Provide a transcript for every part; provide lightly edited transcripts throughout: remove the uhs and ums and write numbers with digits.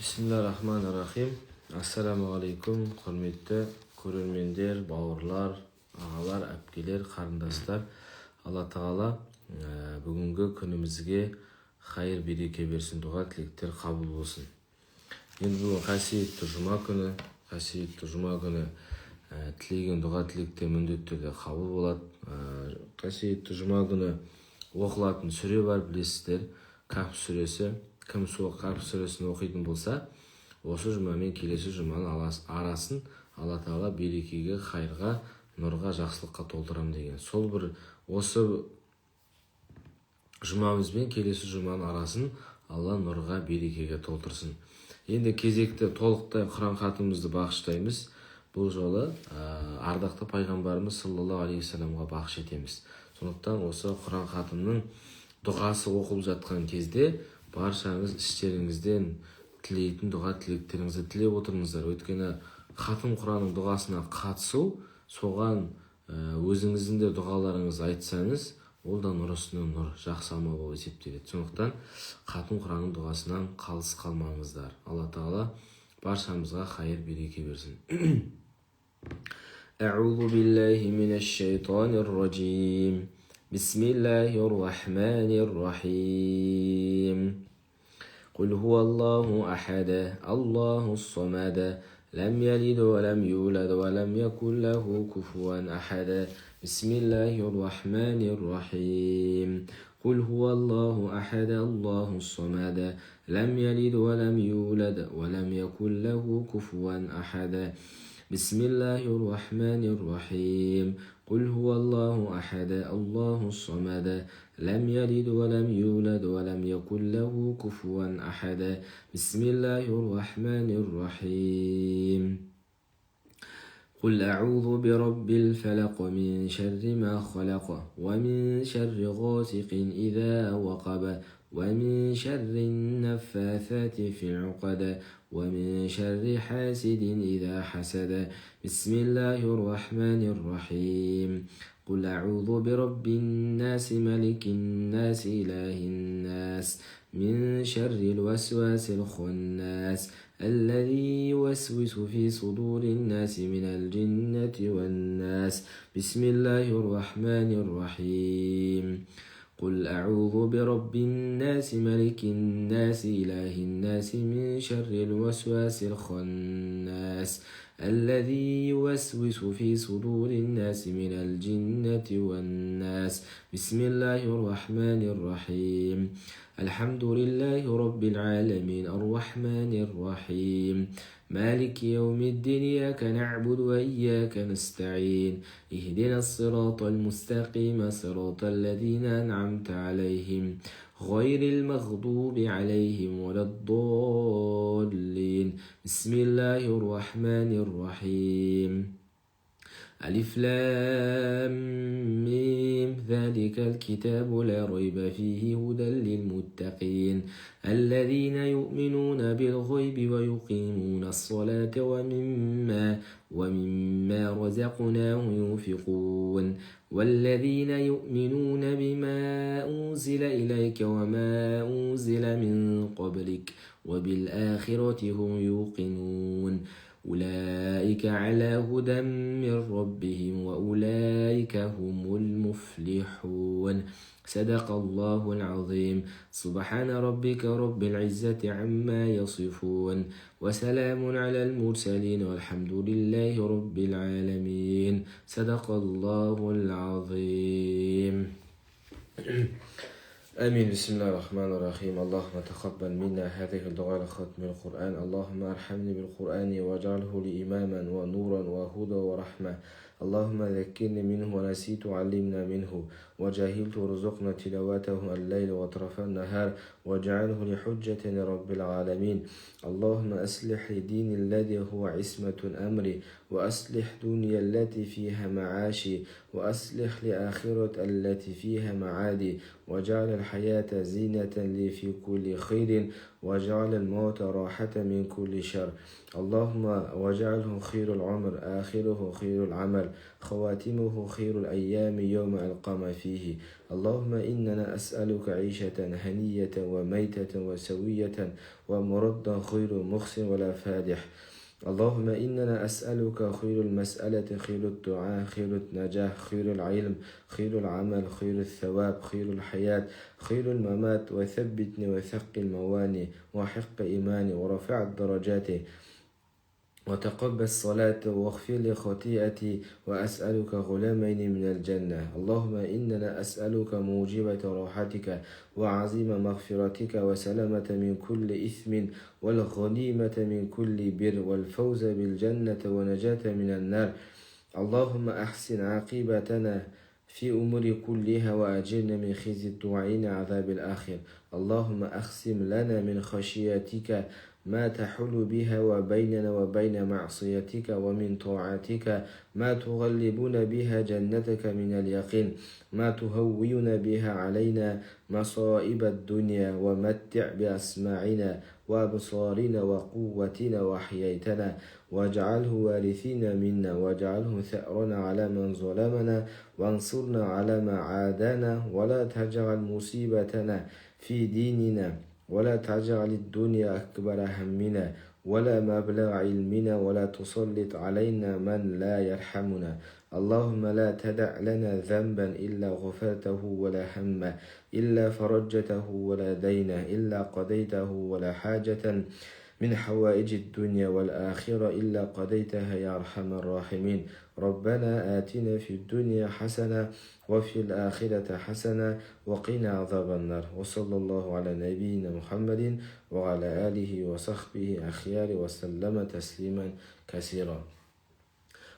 Bismillahirrahmanirrahim. Assalamu alaikum, құрметті көрермендер, бауырлар, ағалар, әпкелер, қарындастар. Алла тағала бүгінгі күнімізге хайыр береке берсін, дұға тілектер қабыл болсын. Енді бүгін қасиетті жұма күні тілеген дұға тілектер міндетті түрде қабыл болады. Қасиетті жұма күні оқылатын сүре бар, білесіздер, Каһф сүресі. Кім сол Каһф сүресін оқитын болса, осы жұма мен келесі жұманың арасын Алла тағала берекеге, хайырға, нұрға, жақсылыққа толтырам деген. Сол бір осы жұмамыз бен келесі жұманың арасын Алла нұрға, берекеге толтырсын. Енді кезекті толықтай Құран хатымызды бағыштаймыз. Бұл жолы ардақты пайғамбарымыз саллаллаху алейхи вассаламға бағыш етеміз. Сондықтан осы Құран хатымның дұғасы оқылып жатқан кезде баршаңыз іштеріңізден тілейтін дұға тілектеріңізді тілеп отырыңыздар. Өйткені хатым Құранның дұғасына қатысу, соған өзіңіздің де дұғаларыңыз айтсаңыз, ол да нұр үстіне нұр, жақсы амал болып есептеледі. Сондықтан хатым Құранның дұғасынан қалыс қалмаңыздар. Алла тағала баршамызға хайыр береке берсін. Аузу биллахи минаш шайтанир раджим. Бисмиллахир-рахманир-рахим. قل هو الله أحد الله الصمد لم يلد ولم يولد ولم يكن له كفوا أحد بسم الله الرحمن الرحيم قل هو الله أحد الله الصمد لم يلد ولم يولد ولم يكن له كفوا أحد بسم الله الرحمن الرحيم قل هو الله أحد الله الصمد لم يلد ولم يولد ولم يكن له كفوا أحد بسم الله الرحمن الرحيم قل أعوذ برب الفلق من شر ما خلق ومن شر غاسق إذا وقب ومن شر النفاثات في العقد ومن شر حاسد إذا حسد بسم الله الرحمن الرحيم قل أعوذ برب الناس ملك الناس إله الناس من شر الوسواس الخناس الذي يوسوس في صدور الناس من الجنة والناس بسم الله الرحمن الرحيم قل أعوذ برب الناس ملك الناس إله الناس من شر الوسواس الخناس الذي يوسوس في صدور الناس من الجنة والناس بسم الله الرحمن الرحيم الحمد لله رب العالمين الرحمن الرحيم مالك يوم الدين إياك نعبد وإياك نستعين اهدنا الصراط المستقيم صراط الذين أنعمت عليهم غير المغضوب عليهم ولا الضالين بسم الله الرحمن الرحيم ألف لام ميم ذلك الكتاب لا ريب فيه هدى للمتقين الذين يؤمنون بالغيب ويقيمون الصلاة ومما رزقناهم ينفقون والذين يؤمنون بما أنزل إليك وما أنزل من قبلك وبالآخرة هم يوقنون أولئك على هدى من ربهم وأولئك هم المفلحون صدق الله العظيم سبحان ربك رب العزة عما يصفون وسلام على المرسلين والحمد لله رب العالمين صدق الله العظيم آمين بسم الله الرحمن الرحيم اللهم تقبل منا هذه الدعاء لختم القرآن اللهم ارحمني بالقرآن واجعله لي إماما ونورا وهدى ورحمة اللهم ذكرني منه ونسيت علمنا منه وجهلت رزقنا تلاوته الليل وأطراف النهار واجعله لحجة لرب العالمين اللهم أصلح لديني الذي هو عصمة أمري وأصلح دنيا التي فيها معاشي وأصلح لآخرة التي فيها معادي واجعل الحياة زينة لي في كل خير واجعل الموت راحة من كل شر اللهم واجعله خير العمر آخره خير العمل خواتمه خير الأيام يوم ألقام فيه. اللهم إننا أسألك عيشة هنية وميتة وسوية ومردا خير مخسن ولا فادح. اللهم إننا أسألك خير المسألة خير الدعاء خير النجاح خير العلم خير العمل خير الثواب خير الحياة خير الممات وثبتني وثقل مواني وحق إيماني ورفع الدرجات وتقبل الصلاة واغفر لي خطيئتي وأسألك غلامين من الجنة. اللهم إننا أسألك موجبة راحتك وعظيم مغفرتك وسلامة من كل إثم والغنيمة من كل بر والفوز بالجنة ونجاة من النار. اللهم أحسن عاقبتنا في أمور كلها وأجرنا من خزي الدعين عذاب الآخر. اللهم أقسم لنا من خشيتك ما تحل بها وبيننا وبين معصيتك ومن طاعتك ما تغلبون بها جنتك من اليقين ما تهون بها علينا مصائب الدنيا ومتع بأسماعنا وأبصارنا وقوتنا وحييتنا واجعله وارثين منا واجعله ثأرنا على من ظلمنا وانصرنا على ما عادانا ولا تجعل مصيبتنا في ديننا ولا تجعل الدنيا أكبر همنا ولا مبلغ علمنا ولا تسلط علينا من لا يرحمنا. اللهم لا تدع لنا ذنبا إلا غفرته ولا هم إلا فرجته ولا دين إلا قضيته ولا حاجة من حوائج الدنيا والآخرة إلا قضيتها يا أرحم الراحمين. ربنا آتنا في الدنيا حسنة وفي الآخرة حسنة وقنا عذاب النار. وصلى الله على نبينا محمد وعلى آله وصحبه أخيار وسلم تسليما كثيرا.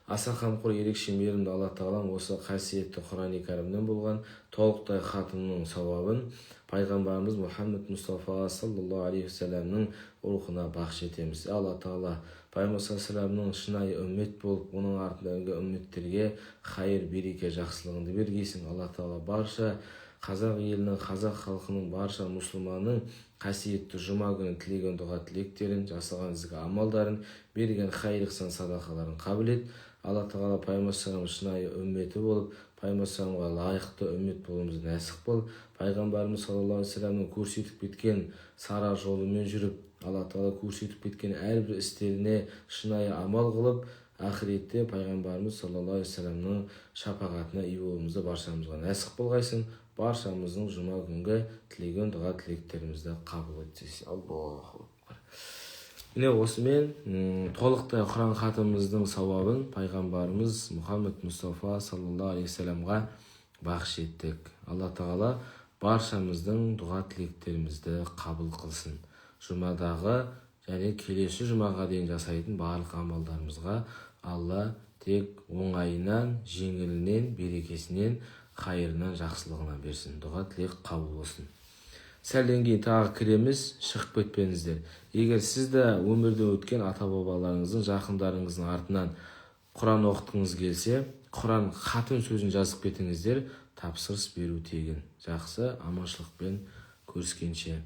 Аса қамқор ерекше мейірімді Алла Тағалам осы қасиетті Құран-ы Кәрімнен болған толықтай хатымның сауабын пайғамбарымыз Мұхаммед Мұстафа саллаллаху алейхи вассаламның рухына бақш етеміз. Алла Тағала пайғамбар саллаллаху шынайы үммет болып, оның артындағы үмметтерге хайыр, береке, жақсылығын бергейсін. Алла Тағала барша қазақ елінің, қазақ халқының, барша мұсылманның қасиетті жұма күні тілеген дұға тілектерін, жасаған ізгі амалдарын, берген хайыр ihsan садақаларын қабыл ет. Алла Тағала пайғамбар саллаллаху шынайы үмметі болып, пайғамбар саллаллаху лайықты үммет болуымызды нәсіп бол. Пайғамбарымыз саллаллаху алейхи вассаламның көрсетіп кеткен сара жолымен жүріп, Алла Тағала көрсетіп кеткен әрбір істеріне шынайы амал қылып, ақыретте пайғамбарымыз саллаллаху алейхи вассаламның шапағатына ие болуымызды баршамызға нәсіп болғайсын. Баршамыздың жұма күнгі тілеген дұға тілектерімізді қабыл етсін. Аллаху акбар. Міне осымен толықтай Құран хатымыздың сауабын пайғамбарымыз Мұхаммед Мұстафа саллаллаху алейхи вассаламға бақш еттік. Алла Тағала баршамыздың дұға тілектерімізді қабыл қылсын. Жұмадағы және келесі жұмаға дейін жасайтын барлық амалдарымызға Алла тек оңайынан, жеңілінен, берекесінен, қайырынан, жақсылығынан берсін. Дұға тілек қабыл болсын. Сәлден кейін тағы кіреміз, шығып кетпеңіздер. Егер сіз де өмірде өткен ата-бабаларыңыздың, жақындарыңыздың артынан Құран оқытқыңыз келсе, Құран хатым сөзін жазып кетіңіздер, тапсырыс беру тегін. Жақсы, аманшылықпен көріскенше.